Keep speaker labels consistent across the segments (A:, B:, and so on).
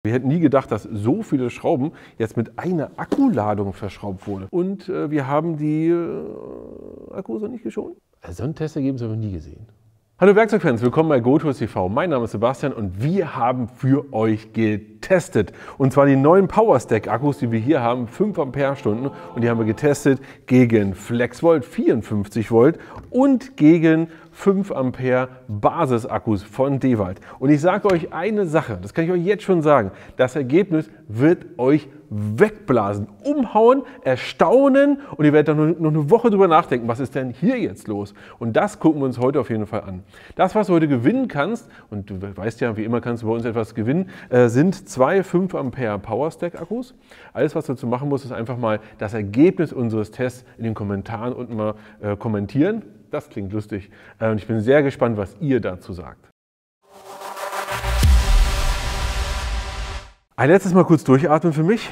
A: Wir hätten nie gedacht, dass so viele Schrauben jetzt mit einer Akkuladung verschraubt wurden. Und wir haben die Akkus noch nicht geschont. Also so ein Testergebnis haben wir nie gesehen. Hallo Werkzeugfans, willkommen bei GoTools TV. Mein Name ist Sebastian und wir haben für euch getestet. Und zwar die neuen PowerStack Akkus, die wir hier haben, 5 Ampere-Stunden. Und die haben wir getestet gegen FlexVolt 54 Volt und gegen 5 Ampere Basisakkus von Dewalt. Und ich sage euch eine Sache, das kann ich euch jetzt schon sagen, das Ergebnis wird euch wegblasen, umhauen, erstaunen und ihr werdet dann noch eine Woche drüber nachdenken, was ist denn hier jetzt los? Und das gucken wir uns heute auf jeden Fall an. Das, was du heute gewinnen kannst, und du weißt ja, wie immer kannst du bei uns etwas gewinnen, sind 2 5 Ampere PowerStack Akkus. Alles, was du dazu machen musst, ist einfach mal das Ergebnis unseres Tests in den Kommentaren unten mal kommentieren. Das klingt lustig und ich bin sehr gespannt, was ihr dazu sagt. Ein letztes Mal kurz durchatmen für mich,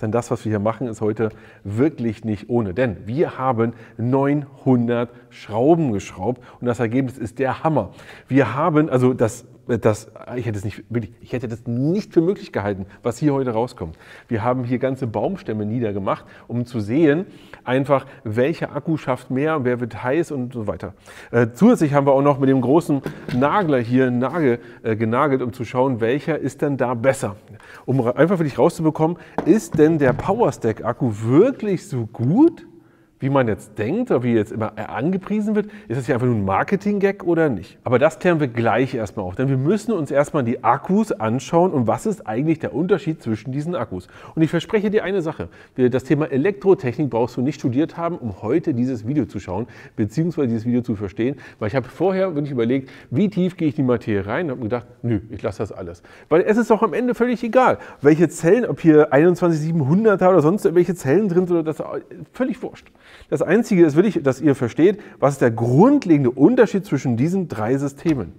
A: denn das, was wir hier machen, ist heute wirklich nicht ohne. Denn wir haben 900 Schrauben geschraubt und das Ergebnis ist der Hammer. Wir haben, also ich hätte das nicht für möglich gehalten, was hier heute rauskommt. Wir haben hier ganze Baumstämme niedergemacht, um zu sehen, einfach welcher Akku schafft mehr, wer wird heiß und so weiter. Zusätzlich haben wir auch noch mit dem großen Nagler hier einen Nagel genagelt, um zu schauen, welcher ist denn da besser. Um einfach für dich rauszubekommen, ist denn der PowerStack Akku wirklich so gut, wie man jetzt denkt oder wie jetzt immer angepriesen wird? Ist das hier einfach nur ein Marketing-Gag oder nicht? Aber das klären wir gleich erstmal auf, denn wir müssen uns erstmal die Akkus anschauen und was ist eigentlich der Unterschied zwischen diesen Akkus. Und ich verspreche dir eine Sache, das Thema Elektrotechnik brauchst du nicht studiert haben, um heute dieses Video zu schauen, beziehungsweise dieses Video zu verstehen, weil ich habe vorher wirklich überlegt, wie tief gehe ich in die Materie rein und habe mir gedacht, nö, ich lasse das alles. Weil es ist doch am Ende völlig egal, welche Zellen, ob hier 21700er oder sonst welche Zellen drin sind, oder das ist völlig wurscht. Das Einzige ist wirklich, dass ihr versteht, was ist der grundlegende Unterschied zwischen diesen 3 Systemen.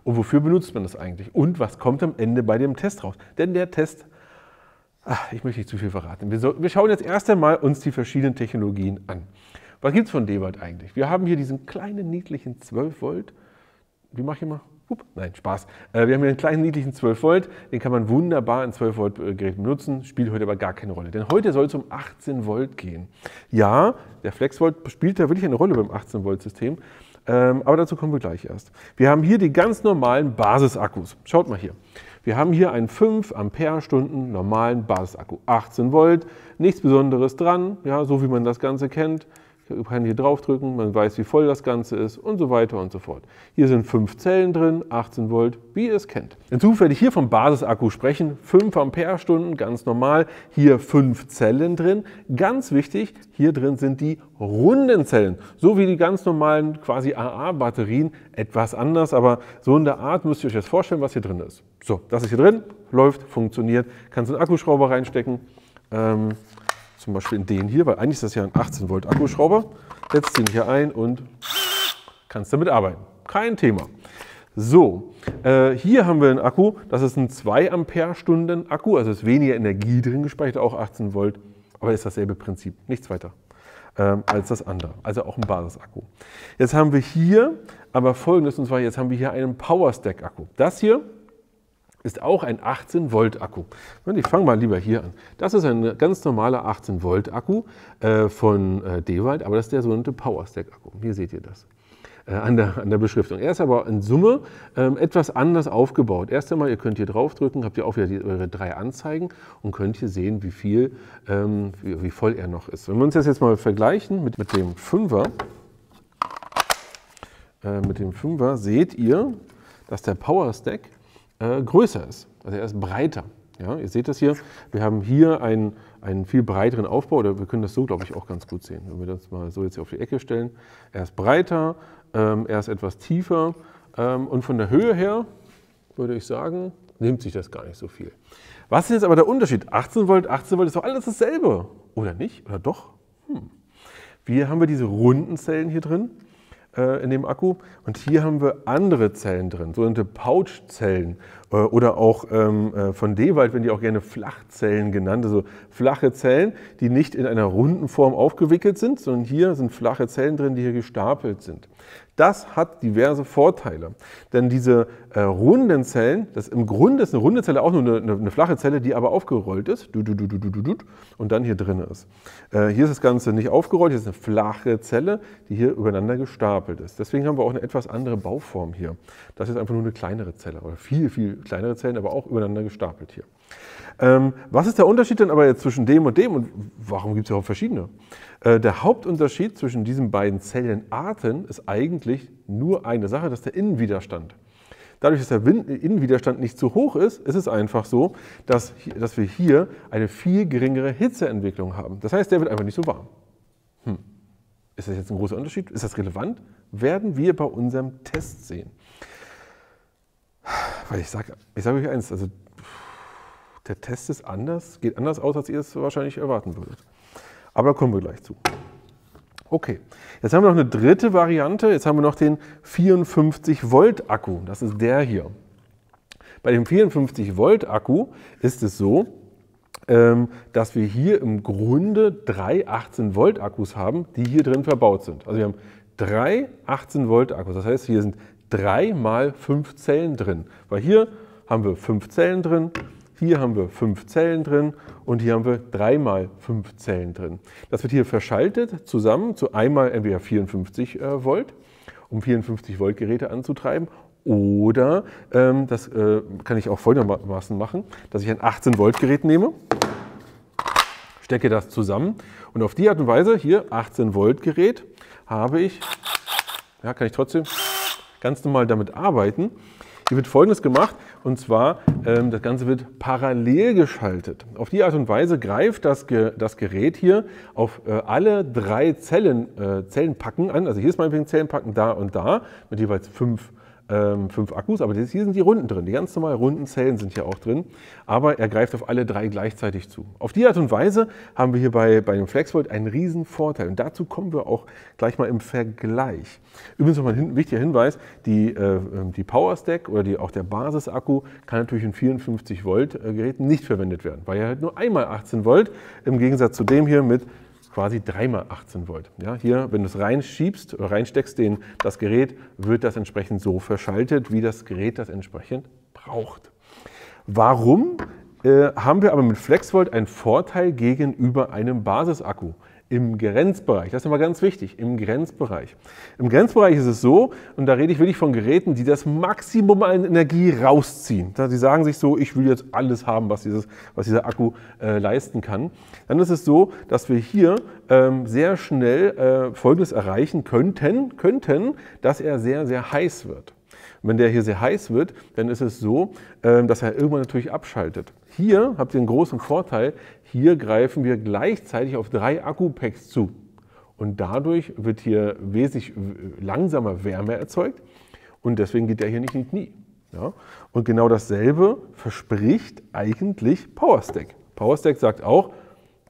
A: Und wofür benutzt man das eigentlich? Und was kommt am Ende bei dem Test raus? Denn der Test, ich möchte nicht zu viel verraten. Wir schauen jetzt erst einmal uns die verschiedenen Technologien an. Was gibt es von Dewalt eigentlich? Wir haben hier diesen kleinen, niedlichen 12 Volt. Wie mache ich immer? Nein, Spaß. Wir haben hier einen kleinen, niedlichen 12 Volt. Den kann man wunderbar in 12 Volt Gerät benutzen. Spielt heute aber gar keine Rolle. Denn heute soll es um 18 Volt gehen. Ja, der FlexVolt spielt da wirklich eine Rolle beim 18 Volt System. Aber dazu kommen wir gleich erst. Wir haben hier die ganz normalen Basisakkus. Schaut mal hier. Wir haben hier einen 5 Ampere-Stunden normalen Basisakku. 18 Volt, nichts Besonderes dran, ja, so wie man das Ganze kennt. Man kann hier draufdrücken, man weiß, wie voll das Ganze ist und so weiter und so fort. Hier sind 5 Zellen drin, 18 Volt, wie ihr es kennt. Hinzu werde ich hier vom Basisakku sprechen, 5 Ampere-Stunden, ganz normal. Hier 5 Zellen drin. Ganz wichtig, hier drin sind die runden Zellen, so wie die ganz normalen quasi AA-Batterien, etwas anders, aber so in der Art müsst ihr euch das vorstellen, was hier drin ist. So, das ist hier drin, läuft, funktioniert, kannst einen Akkuschrauber reinstecken. Zum Beispiel in den hier, weil eigentlich ist das ja ein 18 Volt Akkuschrauber. Setzt den hier ein und kannst damit arbeiten. Kein Thema. So, hier haben wir einen Akku, das ist ein 2 Ampere-Stunden Akku, also ist weniger Energie drin gespeichert, auch 18 Volt, aber ist dasselbe Prinzip, nichts weiter als das andere, also auch ein Basisakku. Jetzt haben wir hier aber Folgendes, und zwar jetzt haben wir hier einen PowerStack Akku. Das hier ist auch ein 18 Volt Akku. Ich fange mal lieber hier an. Das ist ein ganz normaler 18 Volt Akku von Dewalt, aber das ist der sogenannte PowerStack Akku. Hier seht ihr das an der Beschriftung. Er ist aber in Summe etwas anders aufgebaut. Erst einmal, ihr könnt hier draufdrücken, habt ihr auch wieder eure 3 Anzeigen und könnt hier sehen, wie voll er noch ist. Wenn wir uns das jetzt mal vergleichen mit dem 5er, seht ihr, dass der PowerStack größer ist, also er ist breiter. Ja, ihr seht das hier, wir haben hier einen viel breiteren Aufbau, oder wir können das so, glaube ich, auch ganz gut sehen, wenn wir das mal so jetzt hier auf die Ecke stellen. Er ist breiter, er ist etwas tiefer und von der Höhe her, würde ich sagen, nimmt sich das gar nicht so viel. Was ist jetzt aber der Unterschied? 18 Volt ist doch alles dasselbe, oder nicht? Oder doch? Hier haben wir diese runden Zellen hier drin in dem Akku und hier haben wir andere Zellen drin, sogenannte Pouchzellen oder auch von Dewalt werden die auch gerne Flachzellen genannt, also flache Zellen, die nicht in einer runden Form aufgewickelt sind, sondern hier sind flache Zellen drin, die hier gestapelt sind. Das hat diverse Vorteile, denn diese runden Zellen, im Grunde ist eine runde Zelle auch nur eine flache Zelle, die aber aufgerollt ist und dann hier drin ist. Hier ist das Ganze nicht aufgerollt, hier ist eine flache Zelle, die hier übereinander gestapelt ist. Deswegen haben wir auch eine etwas andere Bauform hier. Das ist einfach nur eine kleinere Zelle oder viel, viel kleinere Zellen, aber auch übereinander gestapelt hier. Was ist der Unterschied denn aber jetzt zwischen dem und warum gibt es überhaupt verschiedene? Der Hauptunterschied zwischen diesen beiden Zellenarten ist eigentlich nur eine Sache, das ist der Innenwiderstand. Dadurch, dass der Innenwiderstand nicht zu hoch ist, ist es einfach so, dass wir hier eine viel geringere Hitzeentwicklung haben. Das heißt, der wird einfach nicht so warm. Ist das jetzt ein großer Unterschied? Ist das relevant? Werden wir bei unserem Test sehen. Weil ich sage euch eins, also der Test ist anders, geht anders aus, als ihr es wahrscheinlich erwarten würdet. Aber da kommen wir gleich zu. Okay, jetzt haben wir noch eine dritte Variante. Jetzt haben wir noch den 54 Volt Akku. Das ist der hier. Bei dem 54 Volt Akku ist es so, dass wir hier im Grunde 3 18 Volt Akkus haben, die hier drin verbaut sind. Also wir haben 3 18 Volt Akkus. Das heißt, hier sind 3 mal 5 Zellen drin. Weil hier haben wir 5 Zellen drin. Hier haben wir 5 Zellen drin und hier haben wir 3 mal 5 Zellen drin. Das wird hier verschaltet zusammen zu einmal entweder 54 Volt, um 54 Volt Geräte anzutreiben, oder das kann ich auch folgendermaßen machen, dass ich ein 18 Volt Gerät nehme, stecke das zusammen und auf die Art und Weise, hier 18 Volt Gerät, habe ich, ja, kann ich trotzdem ganz normal damit arbeiten. Hier wird Folgendes gemacht, und zwar, das Ganze wird parallel geschaltet. Auf die Art und Weise greift das Gerät hier auf alle 3 Zellenpacken an. Also hier ist meinetwegen Zellenpacken da und da mit jeweils 5 Akkus, aber hier sind die Runden drin. Die ganz normalen runden Zellen sind hier auch drin, aber er greift auf alle 3 gleichzeitig zu. Auf die Art und Weise haben wir hier bei dem FlexVolt einen riesen Vorteil und dazu kommen wir auch gleich mal im Vergleich. Übrigens nochmal ein wichtiger Hinweis, die PowerStack oder auch der Basisakku kann natürlich in 54 Volt Geräten nicht verwendet werden, weil er halt nur einmal 18 Volt im Gegensatz zu dem hier mit quasi 3 mal 18 Volt. Ja, hier, wenn du es reinschiebst oder reinsteckst, das Gerät, wird das entsprechend so verschaltet, wie das Gerät das entsprechend braucht. Warum haben wir aber mit FlexVolt einen Vorteil gegenüber einem Basisakku? Im Grenzbereich, das ist immer ganz wichtig, im Grenzbereich. Im Grenzbereich ist es so, und da rede ich wirklich von Geräten, die das Maximum an Energie rausziehen. Die sagen sich so, ich will jetzt alles haben, was dieser Akku leisten kann. Dann ist es so, dass wir hier sehr schnell Folgendes erreichen könnten, dass er sehr, sehr heiß wird. Und wenn der hier sehr heiß wird, dann ist es so, dass er irgendwann natürlich abschaltet. Hier habt ihr einen großen Vorteil, hier greifen wir gleichzeitig auf 3 Akkupacks zu. Und dadurch wird hier wesentlich langsamer Wärme erzeugt und deswegen geht der hier nicht in die Knie. Ja? Und genau dasselbe verspricht eigentlich PowerStack. PowerStack sagt auch,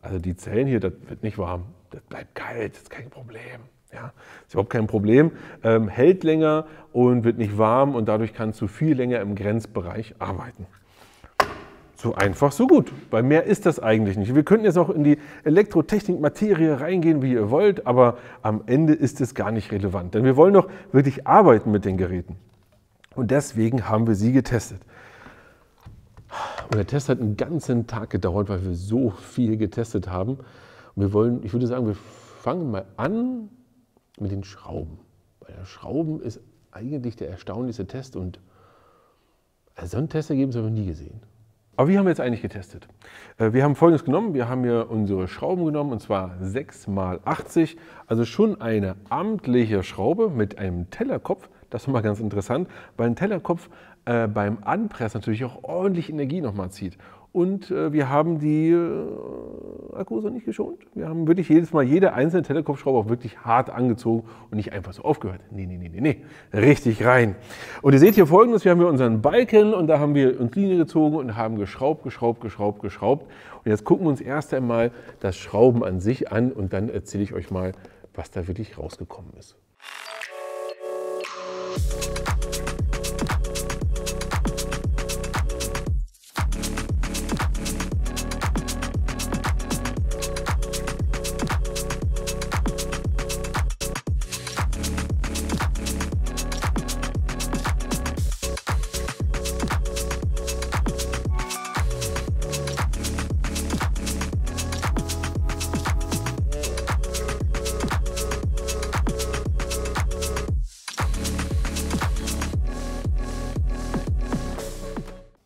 A: also die Zellen hier, das wird nicht warm, das bleibt kalt, das ist kein Problem. Ja, ist überhaupt kein Problem, hält länger und wird nicht warm und dadurch kannst du viel länger im Grenzbereich arbeiten. So einfach, so gut, weil mehr ist das eigentlich nicht. Wir könnten jetzt auch in die Elektrotechnik-Materie reingehen, wie ihr wollt, aber am Ende ist es gar nicht relevant, denn wir wollen doch wirklich arbeiten mit den Geräten. Und deswegen haben wir sie getestet. Und der Test hat einen ganzen Tag gedauert, weil wir so viel getestet haben. Und ich würde sagen, wir fangen mal an mit den Schrauben. Weil der Schrauben ist eigentlich der erstaunlichste Test und so ein Testergebnis haben wir nie gesehen. Aber wie haben wir jetzt eigentlich getestet? Wir haben Folgendes genommen, wir haben hier unsere Schrauben genommen und zwar 6 x 80, also schon eine amtliche Schraube mit einem Tellerkopf. Das ist mal ganz interessant, weil ein Tellerkopf beim Anpressen natürlich auch ordentlich Energie nochmal zieht. Und wir haben die Akkus auch nicht geschont. Wir haben wirklich jedes Mal jede einzelne Tellerkopfschraube auch wirklich hart angezogen und nicht einfach so aufgehört. Nee, richtig rein. Und ihr seht hier Folgendes, wir haben hier unseren Balken und da haben wir uns Linie gezogen und haben geschraubt. Und jetzt gucken wir uns erst einmal das Schrauben an sich an und dann erzähle ich euch mal, was da wirklich rausgekommen ist.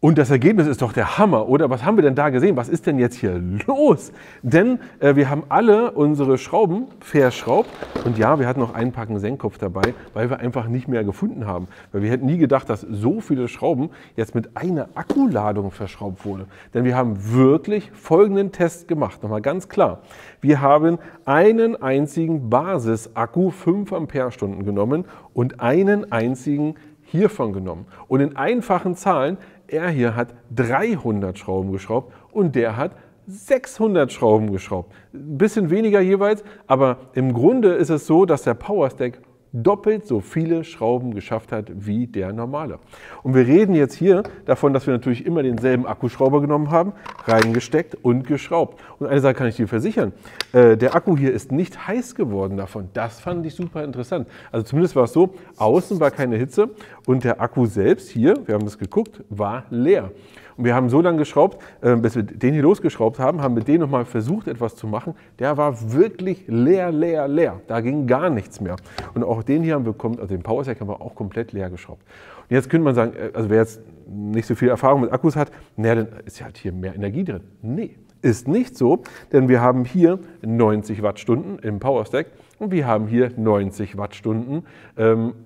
A: Und das Ergebnis ist doch der Hammer, oder? Was haben wir denn da gesehen? Was ist denn jetzt hier los? Denn wir haben alle unsere Schrauben verschraubt. Und ja, wir hatten noch einen Packen Senkkopf dabei, weil wir einfach nicht mehr gefunden haben. Weil wir hätten nie gedacht, dass so viele Schrauben jetzt mit einer Akkuladung verschraubt wurde. Denn wir haben wirklich folgenden Test gemacht. Nochmal ganz klar. Wir haben einen einzigen Basisakku, 5 Ampere-Stunden genommen und einen einzigen hiervon genommen. Und in einfachen Zahlen, er hier hat 300 Schrauben geschraubt und der hat 600 Schrauben geschraubt. Ein bisschen weniger jeweils, aber im Grunde ist es so, dass der Powerstack doppelt so viele Schrauben geschafft hat wie der normale. Und wir reden jetzt hier davon, dass wir natürlich immer denselben Akkuschrauber genommen haben, reingesteckt und geschraubt. Und eine Sache kann ich dir versichern, der Akku hier ist nicht heiß geworden davon. Das fand ich super interessant. Also zumindest war es so, außen war keine Hitze und der Akku selbst hier, wir haben das geguckt, war leer. Und wir haben so lange geschraubt, bis wir den hier losgeschraubt haben, haben mit dem nochmal versucht, etwas zu machen. Der war wirklich leer, leer, leer. Da ging gar nichts mehr. Und auch den hier haben wir, also den Powerstack haben wir auch komplett leer geschraubt. Und jetzt könnte man sagen, also wer jetzt nicht so viel Erfahrung mit Akkus hat, naja, dann ist ja halt hier mehr Energie drin. Nee, ist nicht so, denn wir haben hier 90 Wattstunden im Powerstack und wir haben hier 90 Wattstunden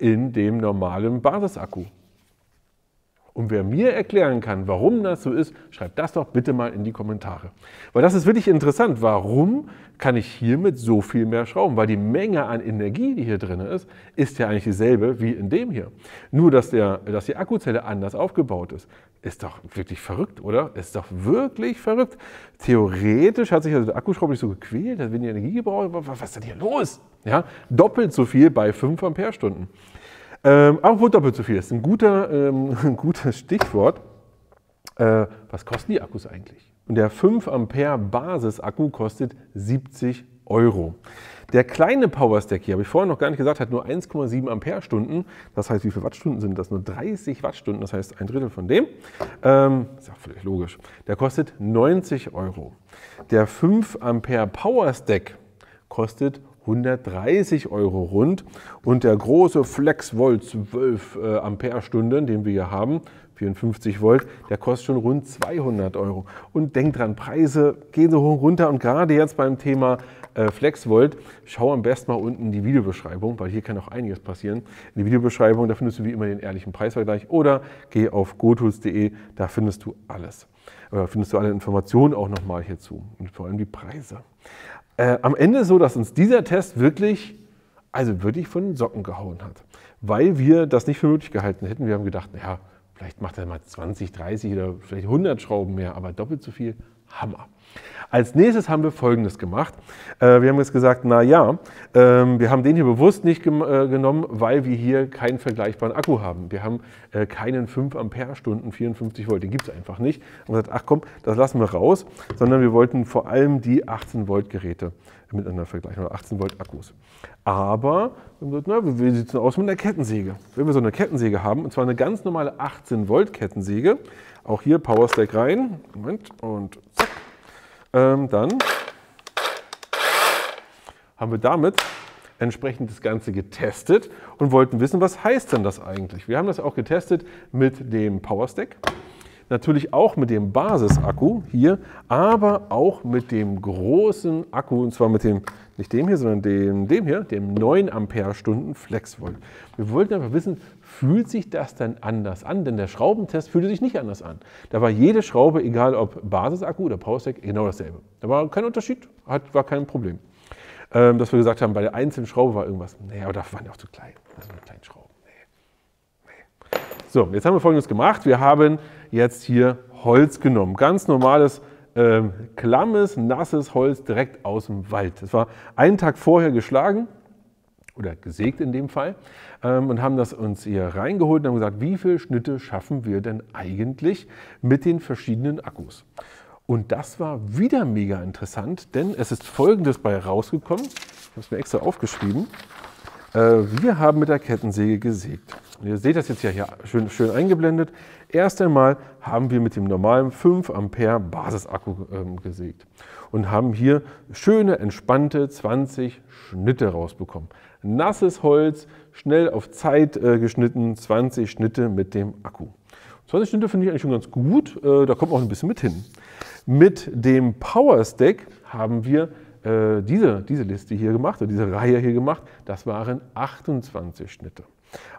A: in dem normalen Basisakku. Und wer mir erklären kann, warum das so ist, schreibt das doch bitte mal in die Kommentare. Weil das ist wirklich interessant. Warum kann ich hiermit so viel mehr schrauben? Weil die Menge an Energie, die hier drin ist ja eigentlich dieselbe wie in dem hier. Nur, dass die Akkuzelle anders aufgebaut ist. Ist doch wirklich verrückt, oder? Ist doch wirklich verrückt. Theoretisch hat sich also der Akkuschrauber nicht so gequält, hat weniger Energie gebraucht. Was ist denn hier los? Ja, doppelt so viel bei 5 Ampere-Stunden. Obwohl doppelt so viel ist ein gutes Stichwort. Was kosten die Akkus eigentlich? Und der 5 Ampere Basisakku kostet 70 €. Der kleine Powerstack hier, habe ich vorhin noch gar nicht gesagt, hat nur 1,7 Ampere-Stunden. Das heißt, wie viele Wattstunden sind das? Nur 30 Wattstunden, das heißt ein Drittel von dem. Ist ja völlig logisch. Der kostet 90 €. Der 5 Ampere Powerstack kostet 130 € rund und der große FlexVolt 12 Ampere-Stunden, den wir hier haben, 54 Volt, der kostet schon rund 200 €. Und denkt dran, Preise gehen so hoch runter und gerade jetzt beim Thema FlexVolt, schau am besten mal unten in die Videobeschreibung, weil hier kann auch einiges passieren. In die Videobeschreibung, da findest du wie immer den ehrlichen Preisvergleich oder geh auf gotools.de, da findest du alles. Oder findest du alle Informationen auch nochmal hierzu und vor allem die Preise. Am Ende ist so, dass uns dieser Test wirklich von den Socken gehauen hat, weil wir das nicht für möglich gehalten hätten. Wir haben gedacht, naja, vielleicht macht er mal 20, 30 oder vielleicht 100 Schrauben mehr, aber doppelt so viel, Hammer. Als nächstes haben wir Folgendes gemacht. Wir haben jetzt gesagt, naja, wir haben den hier bewusst nicht genommen, weil wir hier keinen vergleichbaren Akku haben. Wir haben keinen 5 Ampere-Stunden 54 Volt, den gibt es einfach nicht. Und gesagt, ach komm, das lassen wir raus, sondern wir wollten vor allem die 18 Volt Geräte miteinander vergleichen, oder 18 Volt Akkus. Aber wir haben gesagt, na, wie sieht es denn aus mit einer Kettensäge? Wenn wir so eine Kettensäge haben, und zwar eine ganz normale 18 Volt Kettensäge, auch hier Powerstack rein, Moment, und zack. Dann haben wir damit entsprechend das Ganze getestet und wollten wissen, was heißt denn das eigentlich? Wir haben das auch getestet mit dem Powerstack, natürlich auch mit dem Basisakku hier, aber auch mit dem großen Akku, und zwar mit dem, nicht dem hier, sondern dem hier, dem 9 Ampere-Stunden FlexVolt. Wir wollten einfach wissen, fühlt sich das dann anders an? Denn der Schraubentest fühlte sich nicht anders an. Da war jede Schraube, egal ob Basisakku oder Powerstack, genau dasselbe. Da war kein Unterschied, war kein Problem. Dass wir gesagt haben, bei der einzelnen Schraube war irgendwas, nee, aber da waren die auch zu klein. Das sind kleine Schrauben. Nee. So, jetzt haben wir Folgendes gemacht. Wir haben jetzt hier Holz genommen. Ganz normales, klammes, nasses Holz direkt aus dem Wald. Das war einen Tag vorher geschlagen oder gesägt in dem Fall und haben das uns hier reingeholt und haben gesagt, wie viele Schnitte schaffen wir denn eigentlich mit den verschiedenen Akkus? Und das war wieder mega interessant, denn es ist Folgendes bei rausgekommen. Ich habe es mir extra aufgeschrieben. Wir haben mit der Kettensäge gesägt. Und ihr seht das jetzt ja hier schön eingeblendet. Erst einmal haben wir mit dem normalen 5 Ampere Basisakku gesägt und haben hier schöne, entspannte 20 Schnitte rausbekommen. Nasses Holz, schnell auf Zeit geschnitten, 20 Schnitte mit dem Akku. 20 Schnitte finde ich eigentlich schon ganz gut. Da kommt auch ein bisschen mit hin. Mit dem Power Stack haben wir diese Liste hier gemacht, oder diese Reihe hier gemacht. Das waren 28 Schnitte.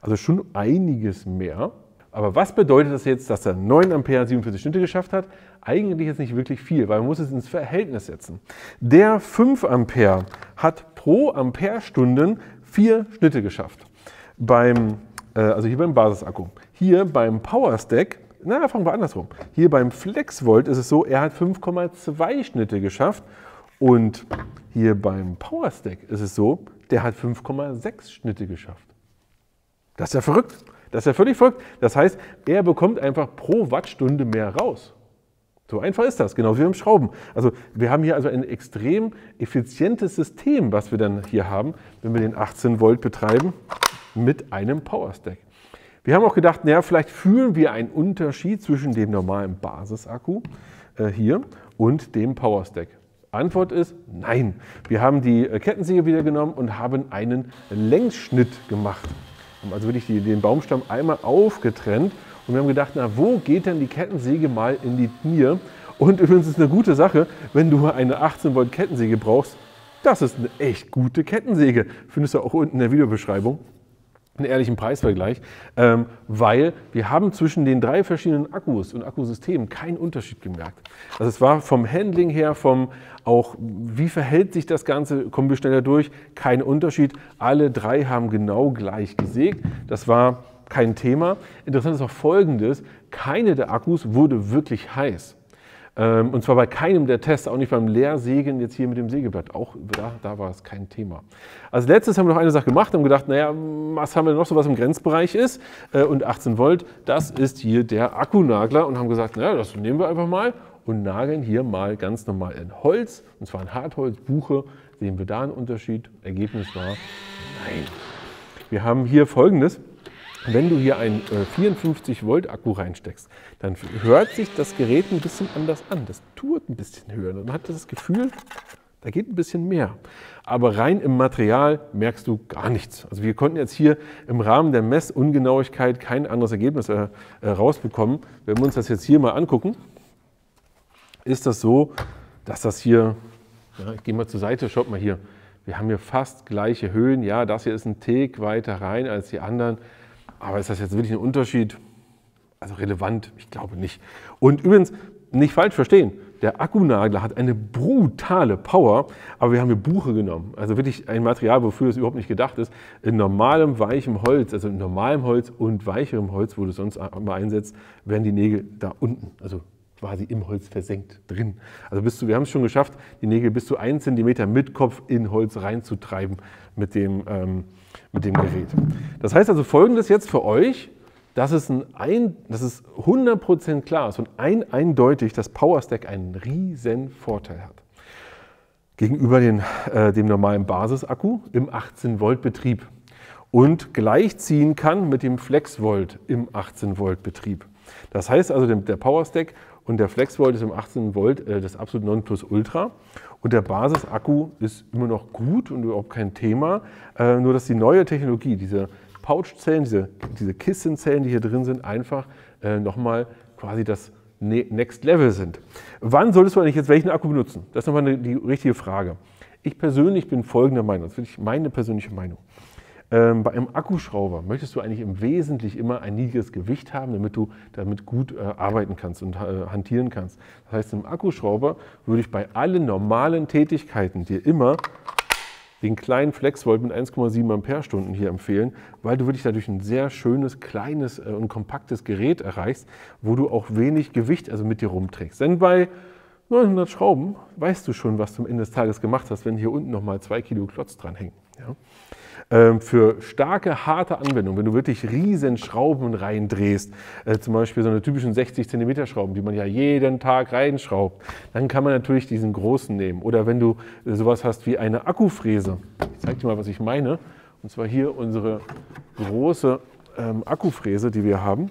A: Also schon einiges mehr. Aber was bedeutet das jetzt, dass er 9 Ampere 47 Schnitte geschafft hat? Eigentlich jetzt nicht wirklich viel, weil man muss es ins Verhältnis setzen. Der 5 Ampere hat pro Amperestunden 4 Schnitte geschafft. Also hier beim Basisakku. Hier beim Power Stack, fangen wir andersrum. Hier beim FlexVolt ist es so, er hat 5,2 Schnitte geschafft. Und hier beim Power Stack ist es so, der hat 5,6 Schnitte geschafft. Das ist ja verrückt. Das ist ja völlig verrückt. Das heißt, er bekommt einfach pro Wattstunde mehr raus. So einfach ist das, genauso wie beim Schrauben. Also wir haben hier also ein extrem effizientes System, was wir dann hier haben, wenn wir den 18 Volt betreiben mit einem Power Stack. Wir haben auch gedacht, naja, vielleicht fühlen wir einen Unterschied zwischen dem normalen Basisakku hier und dem Power Stack. Antwort ist nein. Wir haben die Kettensäge wieder genommen und haben einen Längsschnitt gemacht. Wir haben also wirklich den Baumstamm einmal aufgetrennt und wir haben gedacht, na, wo geht denn die Kettensäge mal in die Knie? Und übrigens ist es eine gute Sache, wenn du eine 18 Volt Kettensäge brauchst. Das ist eine echt gute Kettensäge. Findest du auch unten in der Videobeschreibung. Einen ehrlichen Preisvergleich, weil wir haben zwischen den 3 verschiedenen Akkus und Akkusystemen keinen Unterschied gemerkt. Also es war vom Handling her, auch wie verhält sich das Ganze, kommen wir schneller durch, kein Unterschied. Alle 3 haben genau gleich gesägt. Das war kein Thema. Interessant ist auch Folgendes, keine der Akkus wurde wirklich heiß. Und zwar bei keinem der Tests, auch nicht beim Leersägen jetzt hier mit dem Sägeblatt. Auch da war es kein Thema. Als letztes haben wir noch eine Sache gemacht, haben gedacht, naja, was haben wir noch so, was im Grenzbereich ist? Und 18 Volt, das ist hier der Akkunagler. Und haben gesagt, naja, das nehmen wir einfach mal und nageln hier mal ganz normal in Holz. Und zwar in Hartholz, Buche. Sehen wir da einen Unterschied? Ergebnis war nein. Wir haben hier Folgendes. Wenn du hier einen 54 Volt Akku reinsteckst, dann hört sich das Gerät ein bisschen anders an. Das tut ein bisschen höher. Man hat das Gefühl, da geht ein bisschen mehr. Aber rein im Material merkst du gar nichts. Also wir konnten jetzt hier im Rahmen der Messungenauigkeit kein anderes Ergebnis rausbekommen. Wenn wir uns das jetzt hier mal angucken, ist das so, dass das hier, ja, ich gehe mal zur Seite, schaut mal hier, wir haben hier fast gleiche Höhen. Ja, das hier ist ein Tick weiter rein als die anderen. Aber ist das jetzt wirklich ein Unterschied? Also relevant? Ich glaube nicht. Und übrigens, nicht falsch verstehen, der Akkunagler hat eine brutale Power, aber wir haben hier Buche genommen. Also wirklich ein Material, wofür es überhaupt nicht gedacht ist. In normalem, weichem Holz, also in normalem Holz und weicherem Holz, wo du es sonst immer einsetzt, werden die Nägel da unten, also quasi im Holz versenkt drin. Also wir haben es schon geschafft, die Nägel bis zu 1 cm mit Kopf in Holz reinzutreiben mit dem Gerät. Das heißt also Folgendes jetzt für euch, dass es 100% klar ist und eindeutig, dass Power Stack einen riesen Vorteil hat. Gegenüber dem normalen Basisakku im 18 Volt Betrieb und gleichziehen kann mit dem FlexVolt im 18 Volt Betrieb. Das heißt also, der Power Stack und der FlexVolt ist im 18 Volt das absolut Nonplusultra. Und der Basisakku ist immer noch gut und überhaupt kein Thema. Nur dass die neue Technologie, diese Pouchzellen, diese Kissenzellen, die hier drin sind, einfach nochmal quasi das Next Level sind. Wann solltest du eigentlich jetzt welchen Akku benutzen? Das ist nochmal die richtige Frage. Ich persönlich bin folgender Meinung, das ist wirklich meine persönliche Meinung. Bei einem Akkuschrauber möchtest du eigentlich im Wesentlichen immer ein niedriges Gewicht haben, damit du damit gut arbeiten kannst und hantieren kannst. Das heißt, im Akkuschrauber würde ich bei allen normalen Tätigkeiten dir immer den kleinen FlexVolt mit 1,7 Amperestunden hier empfehlen, weil du wirklich dadurch ein sehr schönes, kleines und kompaktes Gerät erreichst, wo du auch wenig Gewicht mit dir rumträgst. Denn bei 900 Schrauben weißt du schon, was du am Ende des Tages gemacht hast, wenn hier unten nochmal 2 Kilo Klotz dran hängen. Ja? Für starke, harte Anwendungen, wenn du wirklich riesen Schrauben reindrehst, zum Beispiel so eine typischen 60 cm Schrauben, die man ja jeden Tag reinschraubt, dann kann man natürlich diesen großen nehmen. Oder wenn du sowas hast wie eine Akkufräse. Ich zeige dir mal, was ich meine. Und zwar hier unsere große Akkufräse, die wir haben.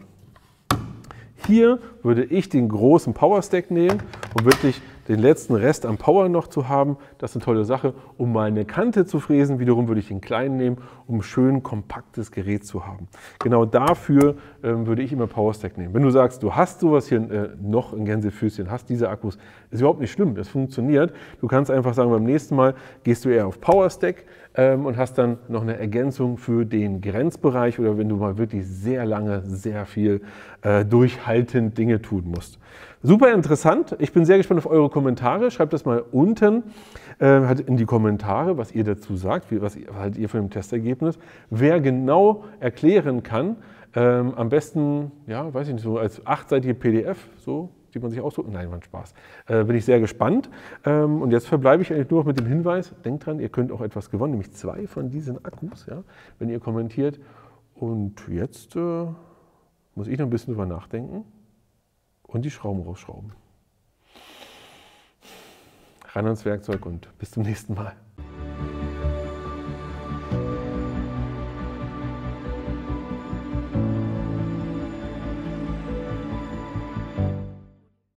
A: Hier würde ich den großen Power Stack nehmen und wirklich den letzten Rest an Power noch zu haben. Das ist eine tolle Sache. Um mal eine Kante zu fräsen, wiederum würde ich den kleinen nehmen, um ein schön kompaktes Gerät zu haben. Genau dafür würde ich immer PowerStack nehmen. Wenn du sagst, du hast sowas hier noch in Gänsefüßchen, hast diese Akkus, ist überhaupt nicht schlimm, das funktioniert. Du kannst einfach sagen, beim nächsten Mal gehst du eher auf PowerStack und hast dann noch eine Ergänzung für den Grenzbereich oder wenn du mal wirklich sehr lange, sehr viel durchhaltend Dinge tun musst. Super interessant. Ich bin sehr gespannt auf eure Kommentare. Schreibt das mal unten in die Kommentare, was ihr dazu sagt, was haltet ihr von dem Testergebnis. Wer genau erklären kann, am besten, ja, weiß ich nicht, so als 8-seitige PDF, so die man sich ausdruckt. Nein, war ein Spaß. Bin ich sehr gespannt. Und jetzt verbleibe ich eigentlich nur noch mit dem Hinweis, denkt dran, ihr könnt auch etwas gewonnen, nämlich 2 von diesen Akkus, ja, wenn ihr kommentiert. Und jetzt muss ich noch ein bisschen drüber nachdenken und die Schrauben rausschrauben. Ran ans Werkzeug und bis zum nächsten Mal.